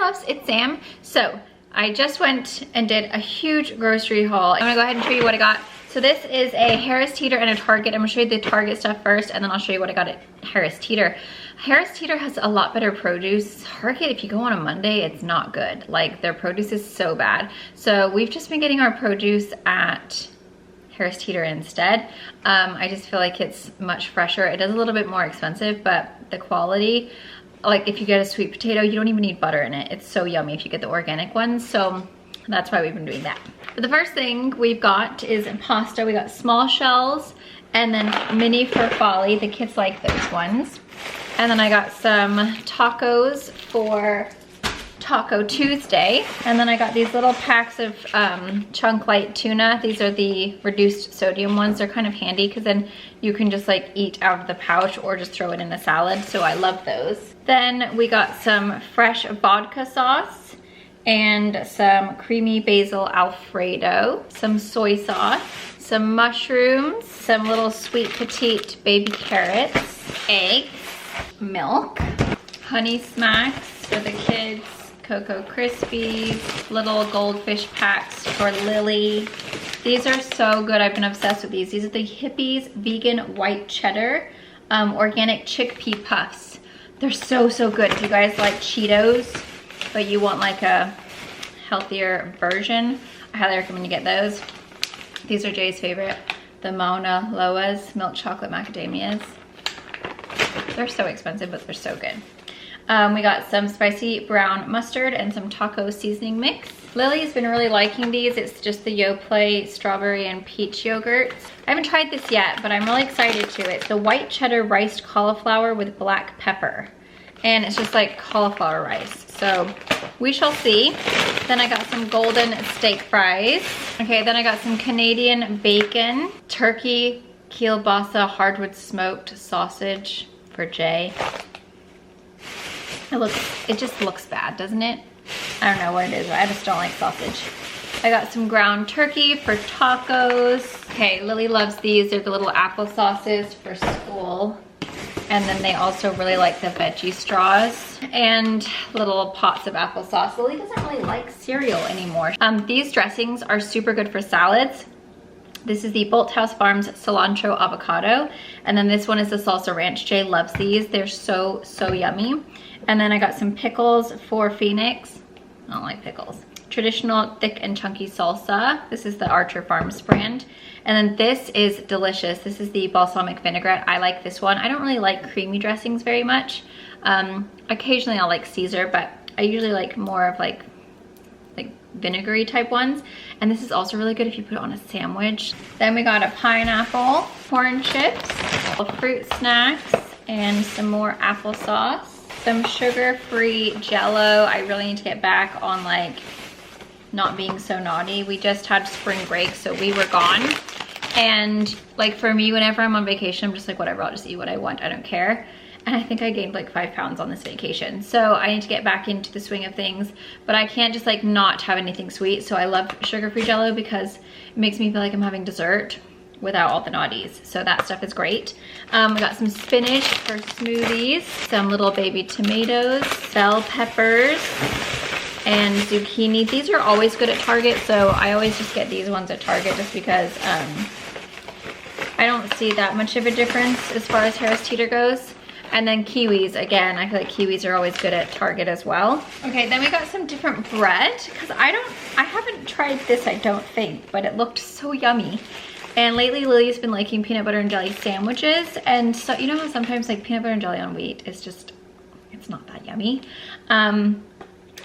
Puffs, it's Sam. So I just went and did a huge grocery haul. I'm gonna go ahead and show you what I got. So this is a Harris Teeter and a Target. I'm gonna show you the Target stuff first, and then I'll show you what I got at Harris Teeter. Harris Teeter has a lot better produce. Target, if you go on a Monday, it's not good. Like, their produce is so bad. So we've just been getting our produce at Harris Teeter instead. I just feel like it's much fresher. It is a little bit more expensive, but the quality, like if you get a sweet potato, you don't even need butter in it. It's so yummy if you get the organic ones. So that's why we've been doing that. But the first thing we've got is pasta. We got small shells and then mini for Folly. The kids like those ones. And then I got some tacos for Taco Tuesday. And then I got these little packs of chunk light tuna. These are the reduced sodium ones. They're kind of handy because then you can just like eat out of the pouch or just throw it in a salad. So I love those. Then we got some fresh vodka sauce and some creamy basil Alfredo, some soy sauce, some mushrooms, some little sweet petite baby carrots, eggs, milk, honey smacks for the kids, Cocoa Krispies, little goldfish packs for Lily. These are so good. I've been obsessed with these. These are the Hippies vegan white cheddar organic chickpea puffs. They're so good. If you guys like Cheetos, but you want like a healthier version, I highly recommend you get those. These are Jay's favorite, the Mauna Loa's milk chocolate macadamias. They're so expensive, but they're so good. We got some spicy brown mustard and some taco seasoning mix. Lily's been really liking these. It's just the Yoplait strawberry and peach yogurt. I haven't tried this yet, but I'm really excited to. It's the white cheddar riced cauliflower with black pepper. And it's just like cauliflower rice. So we shall see. Then I got some golden steak fries. Okay, then I got some Canadian bacon, turkey, kielbasa hardwood smoked sausage for Jay. It just looks bad, doesn't it? I don't know what it is, but I just don't like sausage. I got some ground turkey for tacos. Okay, Lily loves these. They're the little apple sauces for school. And then they also really like the veggie straws and little pots of applesauce. Lily doesn't really like cereal anymore. These dressings are super good for salads. This is the Bolthouse Farms cilantro avocado. And then this one is the salsa ranch. Jay loves these. They're so yummy. And then I got some pickles for Phoenix. I don't like pickles. Traditional thick and chunky salsa. This is the Archer Farms brand. And then this is delicious. This is the balsamic vinaigrette. I like this one. I don't really like creamy dressings very much. Occasionally I'll like Caesar, but I usually like more of like vinegary type ones. And this is also really good if you put it on a sandwich. Then we got a pineapple, corn chips, fruit snacks, and some more applesauce. Some sugar-free Jell-O. I really need to get back on like not being so naughty. We just had spring break, so we were gone. And like for me, whenever I'm on vacation, I'm just like, whatever, I'll just eat what I want. I don't care. And I think I gained like 5 pounds on this vacation. So I need to get back into the swing of things, but I can't just like not have anything sweet. So I love sugar-free Jell-O because it makes me feel like I'm having dessert without all the naughties. So that stuff is great. We got some spinach for smoothies, some little baby tomatoes, bell peppers, and zucchini. These are always good at Target, so I always just get these ones at Target just because I don't see that much of a difference as far as Harris Teeter goes. And then kiwis, again, I feel like kiwis are always good at Target as well. Okay, then we got some different bread, because I haven't tried this, I don't think, but it looked so yummy. And lately Lily's been liking peanut butter and jelly sandwiches, and so you know how sometimes like peanut butter and jelly on wheat is just, it's not that yummy.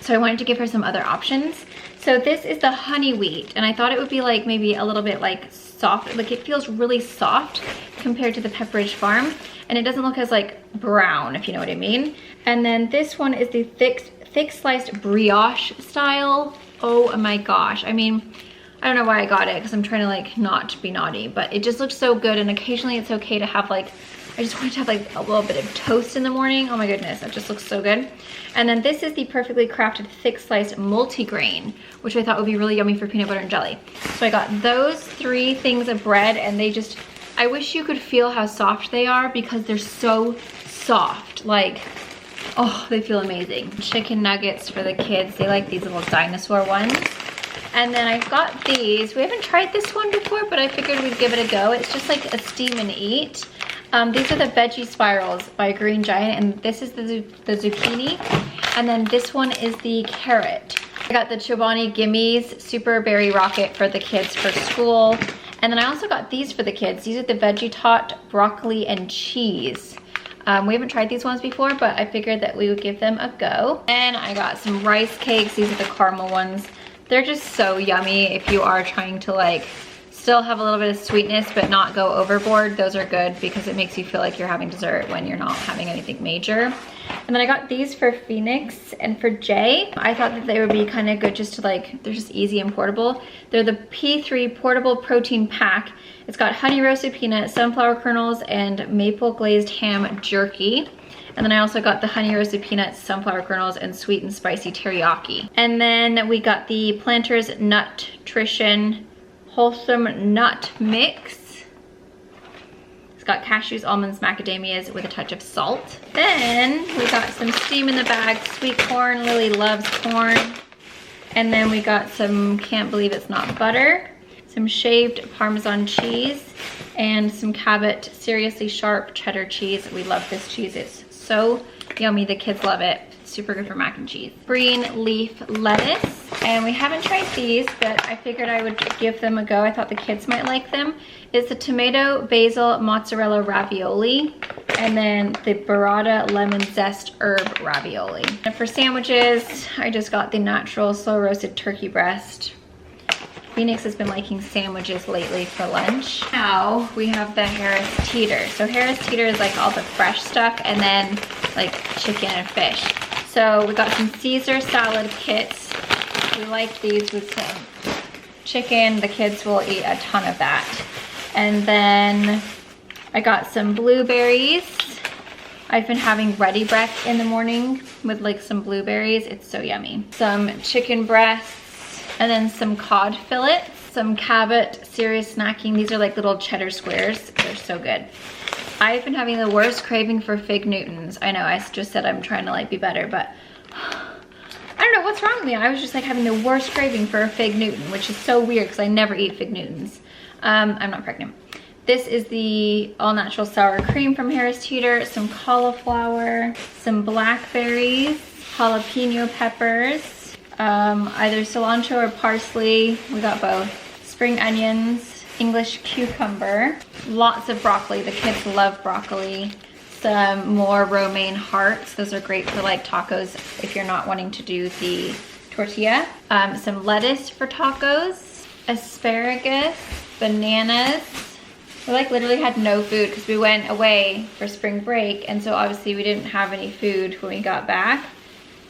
So I wanted to give her some other options. So this is the honey wheat, and I thought it would be like maybe a little bit like soft, like it feels really soft compared to the Pepperidge Farm, and it doesn't look as like brown, if you know what I mean. And then this one is the thick sliced brioche style. Oh my gosh, I mean, I don't know why I got it because I'm trying to like not be naughty, but it just looks so good. And occasionally it's okay to have like, I just wanted to have like a little bit of toast in the morning. Oh my goodness, that just looks so good. And then this is the perfectly crafted thick sliced multigrain, which I thought would be really yummy for peanut butter and jelly. So I got those 3 things of bread, and they just, I wish you could feel how soft they are because they're so soft. Like Oh, they feel amazing. Chicken nuggets for the kids. They like these little dinosaur ones. And then I've got these. We haven't tried this one before, but I figured we'd give it a go. It's just like a steam and eat. These are the Veggie Spirals by Green Giant, and this is the zucchini. And then this one is the carrot. I got the Chobani Gimmies Super Berry Rocket for the kids for school. And then I also got these for the kids. These are the Veggie Tot Broccoli and Cheese. We haven't tried these ones before, but I figured that we would give them a go. And I got some rice cakes. These are the caramel ones. They're just so yummy if you are trying to like still have a little bit of sweetness but not go overboard. Those are good because it makes you feel like you're having dessert when you're not having anything major. And then I got these for Phoenix and for Jay. I thought that they would be kind of good just to like, they're just easy and portable. They're the P3 Portable Protein Pack. It's got honey roasted peanut, sunflower kernels, and maple glazed ham jerky. And then I also got the honey roasted peanuts, sunflower kernels, and sweet and spicy teriyaki. And then we got the Planters Nutrition Wholesome Nut Mix. It's got cashews, almonds, macadamias with a touch of salt. Then we got some steam in the bag, sweet corn. Lily loves corn. And then we got some, can't believe it's not butter, some shaved Parmesan cheese, and some Cabot Seriously Sharp cheddar cheese. We love this cheese. It's so yummy. The kids love it. Super good for mac and cheese. Green leaf lettuce. And we haven't tried these, but I figured I would give them a go. I thought the kids might like them. It's the tomato, basil, mozzarella ravioli, and then the burrata lemon zest herb ravioli. And for sandwiches, I just got the natural slow roasted turkey breast. Phoenix has been liking sandwiches lately for lunch. Now we have the Harris Teeter. So Harris Teeter is like all the fresh stuff and then like chicken and fish. So we got some Caesar salad kits. We like these with some chicken. The kids will eat a ton of that. And then I got some blueberries. I've been having ready breath in the morning with like some blueberries. It's so yummy. Some chicken breasts. And then some cod fillets, some Cabot Serious Snacking. These are like little cheddar squares. They're so good. I've been having the worst craving for Fig Newtons. I know, I just said I'm trying to like be better, but I don't know what's wrong with me. I was just like having the worst craving for a Fig Newton, which is so weird because I never eat Fig Newtons. I'm not pregnant. This is the all natural sour cream from Harris Teeter, some cauliflower, some blackberries, jalapeno peppers, either cilantro or parsley. We got both. Spring onions, English cucumber, lots of broccoli. The kids love broccoli. Some more romaine hearts. Those are great for like tacos if you're not wanting to do the tortilla. Some lettuce for tacos, asparagus, bananas. We like literally had no food because we went away for spring break, and so obviously we didn't have any food when we got back.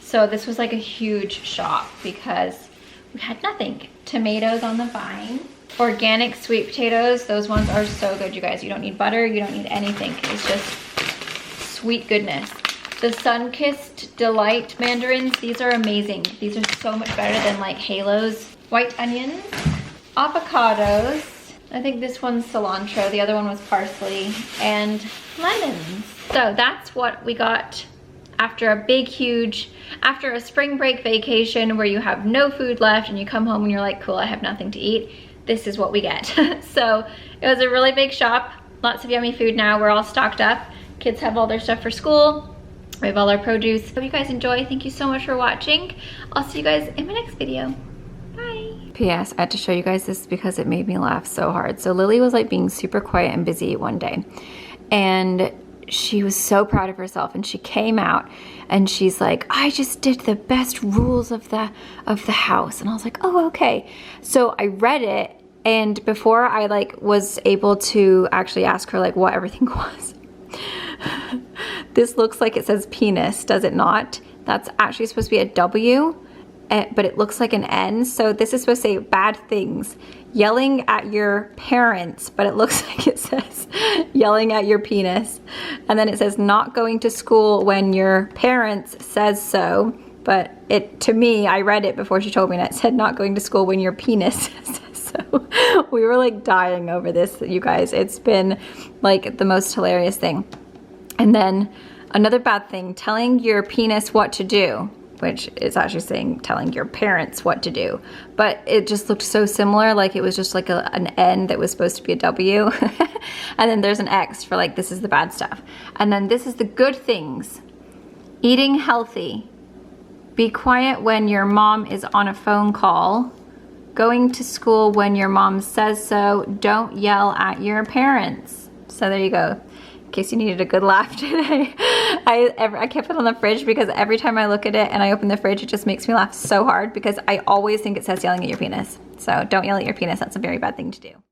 So this was like a huge shop because we had nothing. Tomatoes on the vine. Organic sweet potatoes. Those ones are so good, you guys. You don't need butter. You don't need anything. It's just sweet goodness. The Sun-Kissed Delight mandarins. These are amazing. These are so much better than like Halos. White onions. Avocados. I think this one's cilantro. The other one was parsley. And lemons. So that's what we got after a big, huge, after a spring break vacation where you have no food left and you come home and you're like, cool, I have nothing to eat. This is what we get. So it was a really big shop. Lots of yummy food now. We're all stocked up. Kids have all their stuff for school. We have all our produce. Hope you guys enjoy. Thank you so much for watching. I'll see you guys in my next video. Bye. P.S. I had to show you guys this because it made me laugh so hard. So Lily was like being super quiet and busy one day. And she was so proud of herself, and she came out and she's like, I just did the best rules of the house. And I was like, oh, okay. So I read it, and before I like was able to actually ask her like what everything was, this looks like it says penis, does it not? That's actually supposed to be a W, but it looks like an N. So this is supposed to say bad things. Yelling at your parents, but it looks like it says yelling at your penis. And then it says not going to school when your parents says so. But it, to me, I read it before she told me, and it said not going to school when your penis says so. We were like dying over this, you guys. It's been like the most hilarious thing. And then Another bad thing, telling your penis what to do, which is actually saying telling your parents what to do. But it just looked so similar, like it was just like an N that was supposed to be a W. And then there's an X for like, this is the bad stuff. And then this is the good things. Eating healthy. Be quiet when your mom is on a phone call. Going to school when your mom says so. Don't yell at your parents. So there you go. In case you needed a good laugh today. I kept it on the fridge because every time I look at it and I open the fridge, it just makes me laugh so hard because I always think it says yelling at your penis. So don't yell at your penis. That's a very bad thing to do.